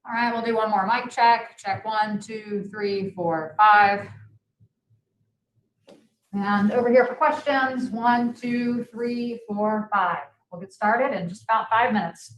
All right, we'll do one more mic check. Check 1, 2, 3, 4, 5. And over here for questions, 1, 2, 3, 4, 5. We'll get started in just about 5 minutes.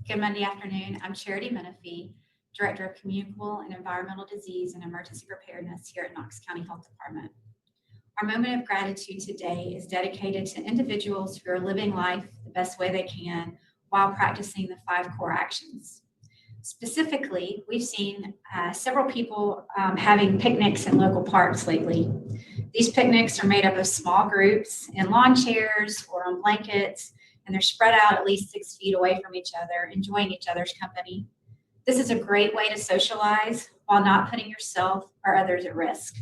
Good Monday afternoon. I'm Charity Menifee, Director of Communicable and Environmental Disease and Emergency Preparedness here at Knox County Health Department. Our moment of gratitude today is dedicated to individuals who are living life the best way they can while practicing the 5 core actions. Specifically, we've seen several people having picnics in local parks lately. These picnics are made up of small groups in lawn chairs or on blankets, and they're spread out at least 6 feet away from each other, enjoying each other's company. This is a great way to socialize while not putting yourself or others at risk.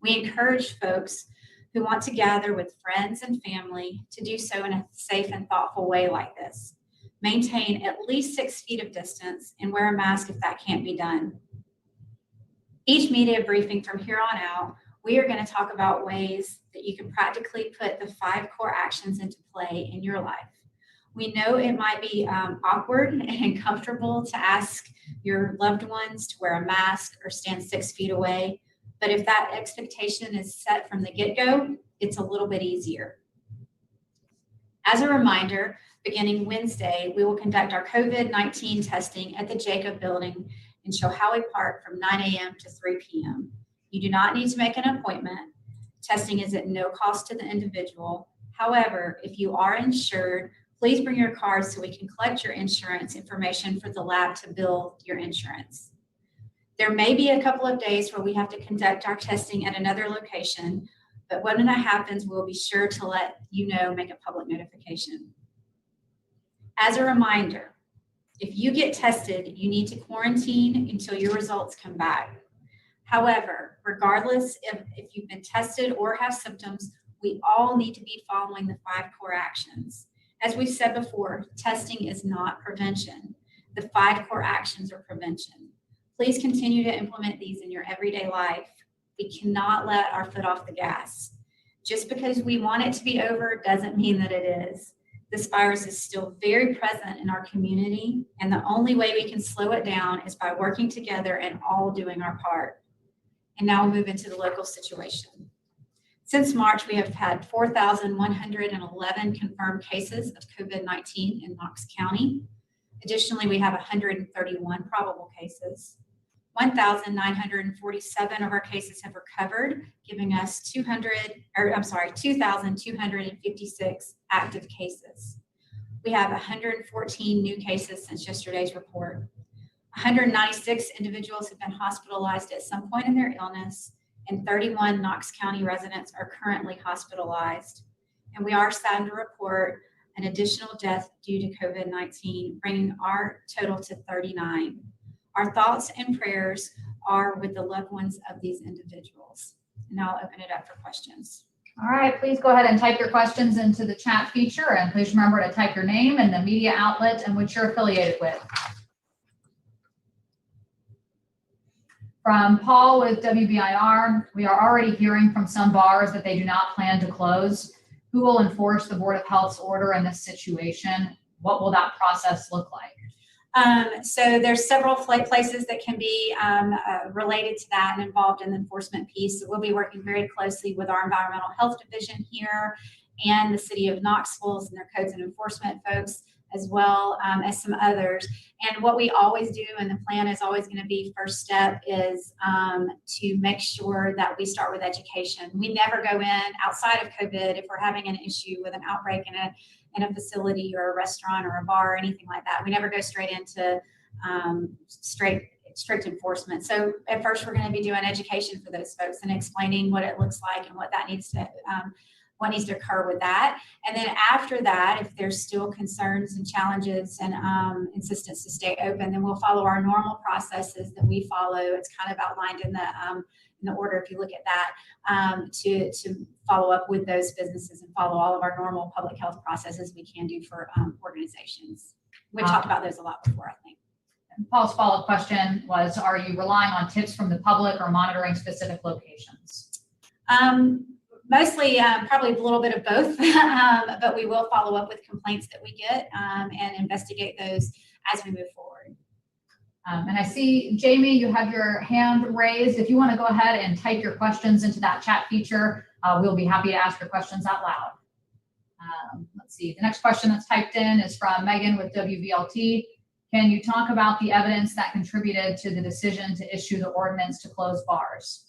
We encourage folks who want to gather with friends and family to do so in a safe and thoughtful way like this. Maintain at least 6 feet of distance and wear a mask if that can't be done. Each media briefing from here on out, we are going to talk about ways that you can practically put the 5 core actions into play in your life. We know it might be awkward and uncomfortable to ask your loved ones to wear a mask or stand 6 feet away, but if that expectation is set from the get-go, it's a little bit easier. As a reminder, beginning Wednesday, we will conduct our COVID-19 testing at the Jacob Building in Shohowee Park from 9 a.m. to 3 p.m. You do not need to make an appointment. Testing is at no cost to the individual. However, if you are insured, please bring your card so we can collect your insurance information for the lab to bill your insurance. There may be a couple of days where we have to conduct our testing at another location, but when that happens, we'll be sure to let you know, make a public notification. As a reminder, if you get tested, you need to quarantine until your results come back. However, regardless if you've been tested or have symptoms, we all need to be following the 5 core actions. As we've said before, testing is not prevention. The 5 core actions are prevention. Please continue to implement these in your everyday life. We cannot let our foot off the gas. Just because we want it to be over doesn't mean that it is. This virus is still very present in our community, and the only way we can slow it down is by working together and all doing our part. And now we'll move into the local situation. Since March, we have had 4,111 confirmed cases of COVID-19 in Knox County. Additionally, we have 131 probable cases. 1,947 of our cases have recovered, giving us 2,256 active cases. We have 114 new cases since yesterday's report. 196 individuals have been hospitalized at some point in their illness, and 31 Knox County residents are currently hospitalized. And we are sad to report an additional death due to COVID-19, bringing our total to 39. Our thoughts and prayers are with the loved ones of these individuals. And I'll open it up for questions. All right, please go ahead and type your questions into the chat feature, and please remember to type your name and the media outlet and which you're affiliated with. From Paul with WBIR, we are already hearing from some bars that they do not plan to close. Who will enforce the Board of Health's order in this situation? What will that process look like? So there's several places that can be related to that and involved in the enforcement piece. So we'll be working very closely with our environmental health division here and the city of Knoxville and their codes and enforcement folks, as well as some others. And what we always do, and the plan is always going to be first step, is to make sure that we start with education. We never go in outside of COVID if we're having an issue with an outbreak in a facility or a restaurant or a bar or anything like that. We never go straight into strict enforcement. So at first we're going to be doing education for those folks and explaining what it looks like and what that needs to what needs to occur with that. And then after that, if there's still concerns and challenges and insistence to stay open, then we'll follow our normal processes that we follow. It's kind of outlined in the order, if you look at that, to follow up with those businesses and follow all of our normal public health processes we can do for organizations. We talked about those a lot before, I think. Paul's follow-up question was, are you relying on tips from the public or monitoring specific locations? Mostly, probably a little bit of both, but we will follow up with complaints that we get and investigate those as we move forward. And I see, Jamie, you have your hand raised. If you want to go ahead and type your questions into that chat feature, we'll be happy to ask your questions out loud. Let's see, the next question that's typed in is from Megan with WVLT. Can you talk about the evidence that contributed to the decision to issue the ordinance to close bars?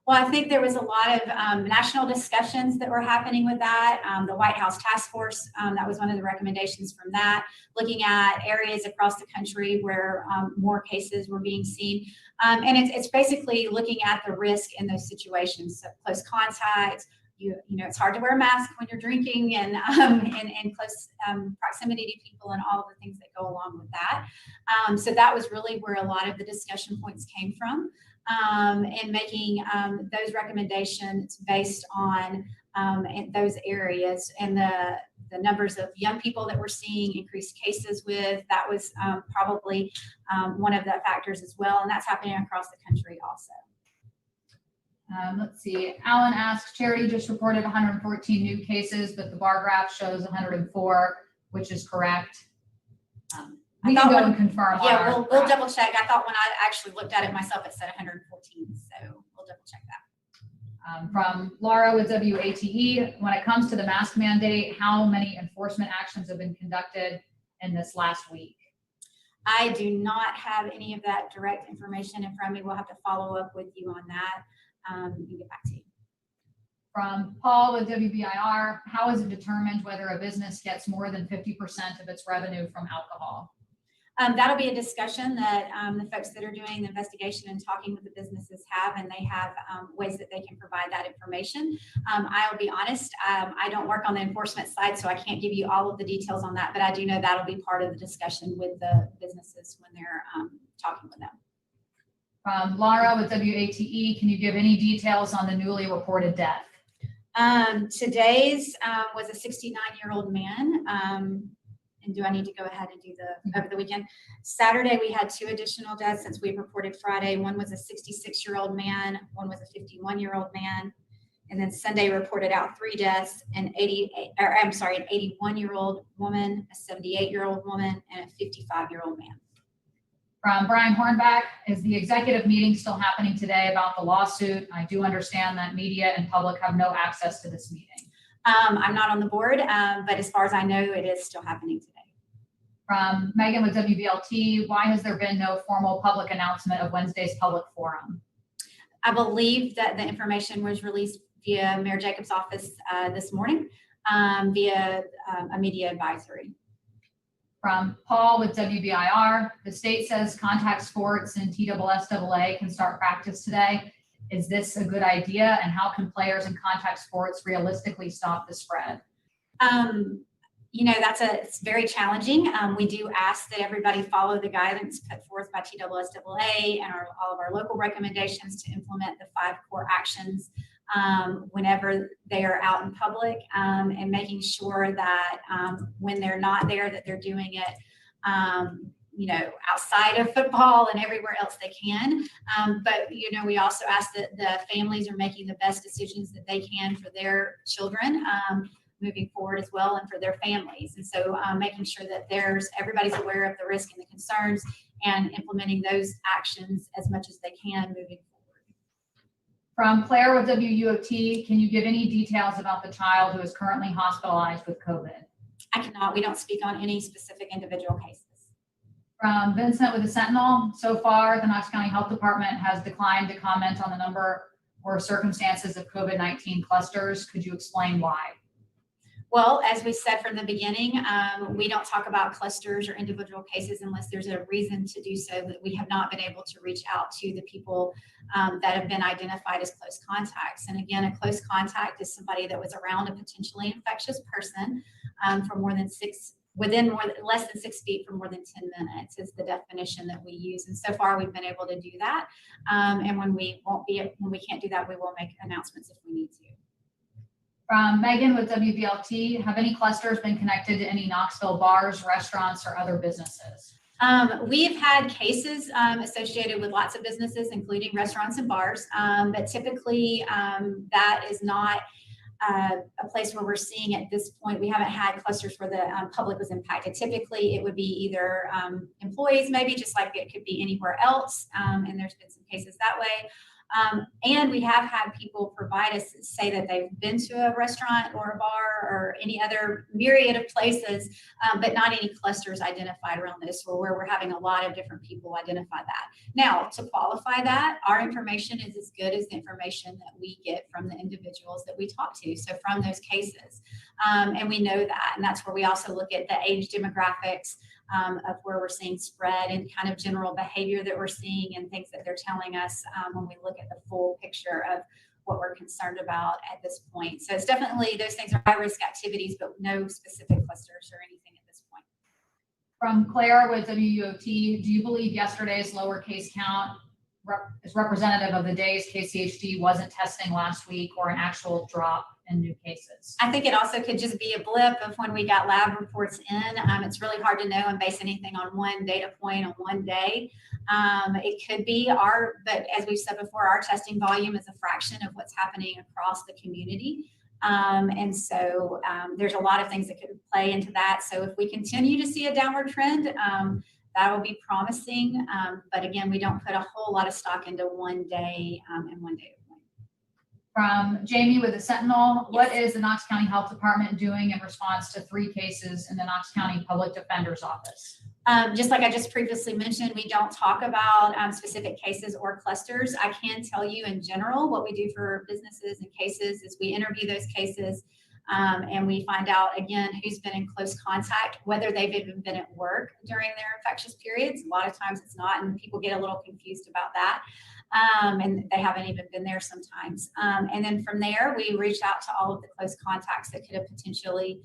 Well, I think there was a lot of national discussions that were happening with that. The White House Task Force, that was one of the recommendations from that, looking at areas across the country where more cases were being seen. And it's basically looking at the risk in those situations. So close contact, you know, it's hard to wear a mask when you're drinking and close proximity to people and all of the things that go along with that. So that was really where a lot of the discussion points came from. And making those recommendations based on those areas and the numbers of young people that we're seeing increased cases with. That was probably one of the factors as well, and that's happening across the country also. Let's see. Alan asks, Charity just reported 114 new cases, but the bar graph shows 104, which is correct. We can go and confirm. Yeah, we'll double check. I thought when I actually looked at it myself, it said 114, so we'll double check that. From Laura with WATE, when it comes to the mask mandate, how many enforcement actions have been conducted in this last week? I do not have any of that direct information in front of me. We'll have to follow up with you on that and get back to you. From Paul with WBIR, how is it determined whether a business gets more than 50% of its revenue from alcohol? That'll be a discussion that the folks that are doing the investigation and talking with the businesses have, and they have ways that they can provide that information. I'll be honest, I don't work on the enforcement side, so I can't give you all of the details on that, but I do know that'll be part of the discussion with the businesses when they're talking with them. From Laura with WATE, can you give any details on the newly reported death? Today's was a 69-year-old man. And do I need to go ahead and do the over the weekend? Saturday, we had 2 additional deaths since we reported Friday. One was a 66-year-old man, one was a 51-year-old man. And then Sunday reported out 3 deaths, an 81-year-old woman, a 78-year-old woman, and a 55-year-old man. From Brian Hornback, is the executive meeting still happening today about the lawsuit? I do understand that media and public have no access to this meeting. I'm not on the board, but as far as I know, it is still happening today. From Megan with WBLT, why has there been no formal public announcement of Wednesday's public forum? I believe that the information was released via Mayor Jacobs' office this morning via a media advisory. From Paul with WBIR, the state says contact sports and TSSAA can start practice today. Is this a good idea? And how can players in contact sports realistically stop the spread? You know, it's very challenging. We do ask that everybody follow the guidance put forth by TSSAA and all of our local recommendations to implement the 5 core actions whenever they are out in public, and making sure that when they're not there, that they're doing it you know, outside of football and everywhere else they can. But, you know, we also ask that the families are making the best decisions that they can for their children moving forward as well, and for their families. And so making sure that everybody's aware of the risk and the concerns and implementing those actions as much as they can moving forward. From Claire with WUOT, can you give any details about the child who is currently hospitalized with COVID? I cannot. We don't speak on any specific individual cases. From Vincent with the Sentinel, so far the Knox County Health Department has declined to comment on the number or circumstances of COVID-19 clusters. Could you explain why? Well, as we said from the beginning, we don't talk about clusters or individual cases unless there's a reason to do so. That we have not been able to reach out to the people that have been identified as close contacts. And again, a close contact is somebody that was around a potentially infectious person for less than 6 feet for more than 10 minutes is the definition that we use. And so far we've been able to do that. And when we can't do that, we will make announcements if we need to. From Megan with WBLT, have any clusters been connected to any Knoxville bars, restaurants, or other businesses? We've had cases associated with lots of businesses, including restaurants and bars, but typically that is not a place where we're seeing at this point. We haven't had clusters where the public was impacted. Typically, it would be either employees, maybe just like it could be anywhere else, and there's been some cases that way, And we have had people provide us say that they've been to a restaurant or a bar or any other myriad of places, but not any clusters identified around this, or where we're having a lot of different people identify that. Now, to qualify that, our information is as good as the information that we get from the individuals that we talk to, so from those cases. And we know that, and that's where we also look at the age demographics of where we're seeing spread and kind of general behavior that we're seeing and things that they're telling us when we look at the full picture of what we're concerned about at this point. So it's definitely, those things are high-risk activities, but no specific clusters or anything at this point. From Claire with WUOT, do you believe yesterday's lower case count is representative of the days KCHD wasn't testing last week, or an actual drop in new cases? I think it also could just be a blip of when we got lab reports in. It's really hard to know and base anything on one data point on one day. It could be but as we've said before, our testing volume is a fraction of what's happening across the community. And so there's a lot of things that could play into that. So if we continue to see a downward trend, that will be promising. But again, we don't put a whole lot of stock into one day and one data point. From Jamie with the Sentinel, Yes. What is the Knox County Health Department doing in response to 3 cases in the Knox County Public Defender's Office? Just like I just previously mentioned, we don't talk about specific cases or clusters. I can tell you in general what we do for businesses and cases is we interview those cases and we find out, again, who's been in close contact, whether they've even been at work during their infectious periods. A lot of times it's not, and people get a little confused about that. And they haven't even been there sometimes. And then from there, we reach out to all of the close contacts that could have potentially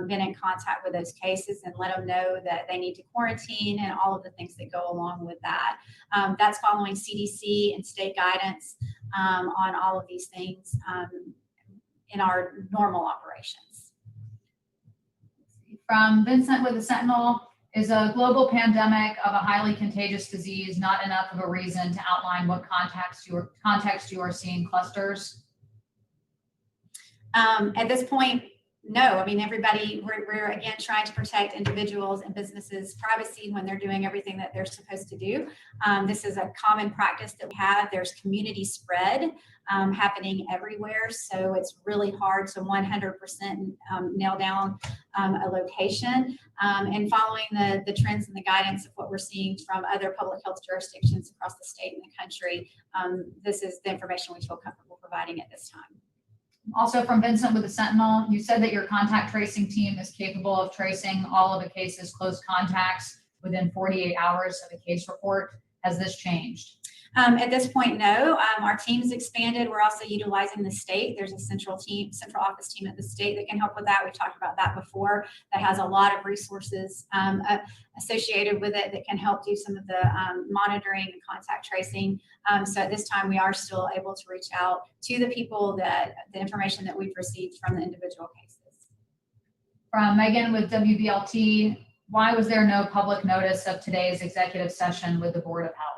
been in contact with those cases and let them know that they need to quarantine and all of the things that go along with that. That's following CDC and state guidance on all of these things in our normal operations. From Vincent with the Sentinel, is a global pandemic of a highly contagious disease not enough of a reason to outline what context you are seeing clusters? At this point, no. I mean, everybody, we're again trying to protect individuals and businesses' privacy when they're doing everything that they're supposed to do. This is a common practice that we have. There's community spread happening everywhere, so it's really hard to 100% nail down a location. And following the trends and the guidance of what we're seeing from other public health jurisdictions across the state and the country, this is the information we feel comfortable providing at this time. Also from Vincent with the Sentinel, you said that your contact tracing team is capable of tracing all of a case's close contacts within 48 hours of a case report. Has this changed? At this point, no. Our team's expanded. We're also utilizing the state. There's a central office team at the state that can help with that. We've talked about that before. That has a lot of resources associated with it that can help do some of the monitoring and contact tracing. So at this time, we are still able to reach out to the people that the information that we've received from the individual cases. From Megan with WBLT, why was there no public notice of today's executive session with the Board of Health?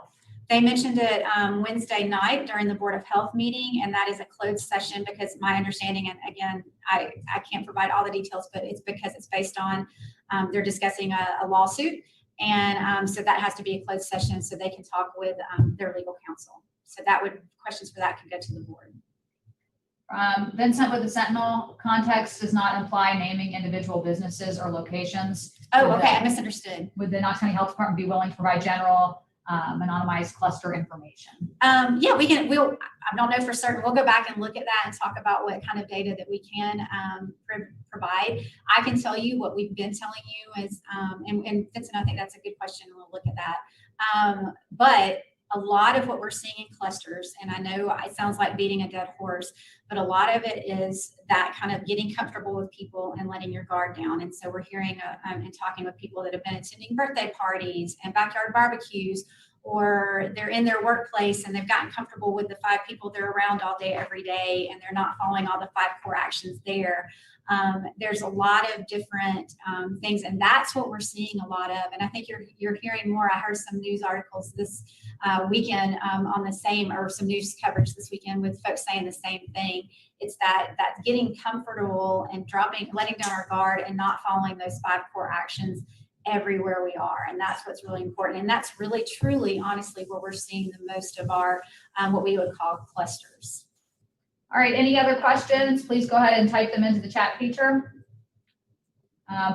They mentioned it Wednesday night during the Board of Health meeting, and that is a closed session because my understanding, and again, I can't provide all the details, but it's because it's based on they're discussing a lawsuit, and so that has to be a closed session so they can talk with their legal counsel. So questions for that could go to the board. Vincent with the Sentinel, context does not imply naming individual businesses or locations. Oh, okay, I misunderstood. Would the Knox County Health Department be willing to provide general anonymized cluster information? Yeah, I don't know for certain. We'll go back and look at that and talk about what kind of data that we can provide. I can tell you what we've been telling you is, and Vincent, I think that's a good question. We'll look at that. But a lot of what we're seeing in clusters, and I know it sounds like beating a dead horse, but a lot of it is that kind of getting comfortable with people and letting your guard down. And so we're hearing and talking with people that have been attending birthday parties and backyard barbecues, or they're in their workplace and they've gotten comfortable with the 5 people they're around all day, every day, and they're not following all the 5 core actions there. There's a lot of different things, and that's what we're seeing a lot of. And I think you're hearing more. I heard some news articles this weekend on the same, or some news coverage this weekend with folks saying the same thing. It's that getting comfortable and letting down our guard and not following those 5 core actions everywhere we are. And that's what's really important. And that's really, truly, honestly, where we're seeing the most of our, what we would call clusters. All right, any other questions? Please go ahead and type them into the chat feature.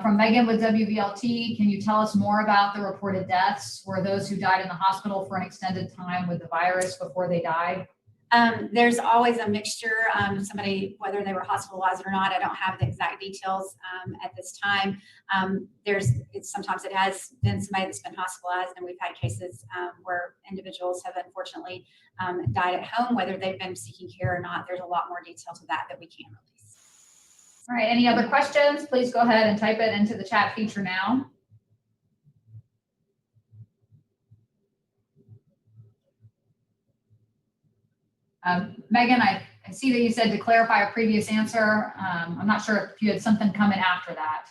From Megan with WVLT, can you tell us more about the reported deaths? Were those who died in the hospital for an extended time with the virus before they died? There's always a mixture. Somebody, whether they were hospitalized or not, I don't have the exact details at this time. Sometimes it has been somebody that's been hospitalized, and we've had cases where individuals have unfortunately died at home, whether they've been seeking care or not. There's a lot more detail to that we can't release. All right, any other questions? Please go ahead and type it into the chat feature now. Megan, I see that you said to clarify a previous answer. I'm not sure if you had something coming after that.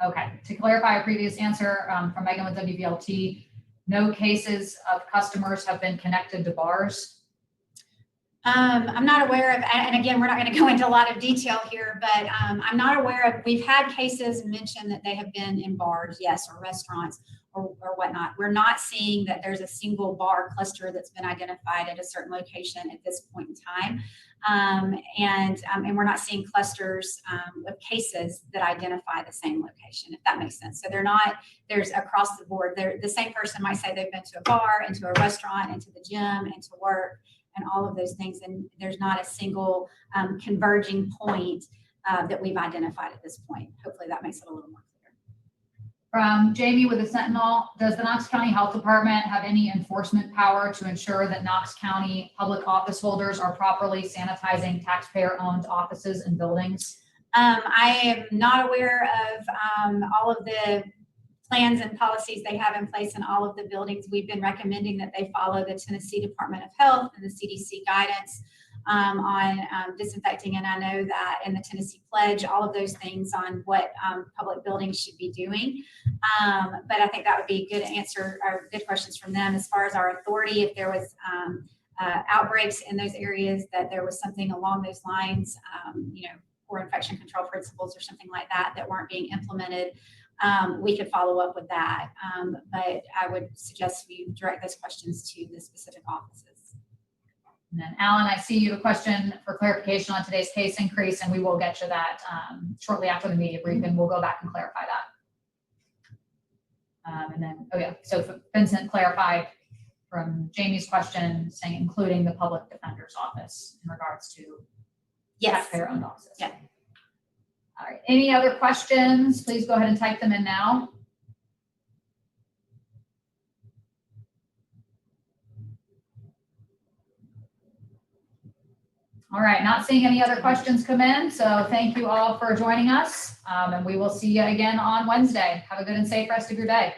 Okay, to clarify a previous answer from Megan with WVLT, no cases of customers have been connected to bars. I'm not aware of, and again, we're not going to go into a lot of detail here, but I'm not aware of, we've had cases mention that they have been in bars, yes, or restaurants or whatnot. We're not seeing that there's a single bar cluster that's been identified at a certain location at this point in time. And we're not seeing clusters of cases that identify the same location, if that makes sense. So there's across the board, the same person might say they've been to a bar, into a restaurant, into the gym, into work, and all of those things. And there's not a single converging point that we've identified at this point. Hopefully that makes it a little more clear. From Jamie with the Sentinel, does the Knox County Health Department have any enforcement power to ensure that Knox County public office holders are properly sanitizing taxpayer-owned offices and buildings? I am not aware of all of the plans and policies they have in place in all of the buildings. We've been recommending that they follow the Tennessee Department of Health and the CDC guidance on disinfecting, and I know that in the Tennessee Pledge, all of those things on what public buildings should be doing. But I think that would be a good answer, or good questions from them as far as our authority. If there was outbreaks in those areas, that there was something along those lines, or infection control principles or something like that that weren't being implemented, we could follow up with that. But I would suggest we direct those questions to the specific offices. And then Alan, I see you have a question for clarification on today's case increase, and we will get you that shortly after the media briefing. We'll go back and clarify that. And then, so Vincent clarified from Jamie's question, saying including the public defender's office in regards to taxpayer-owned offices. Yeah. All right, any other questions? Please go ahead and type them in now. All right, not seeing any other questions come in, so thank you all for joining us, and we will see you again on Wednesday. Have a good and safe rest of your day.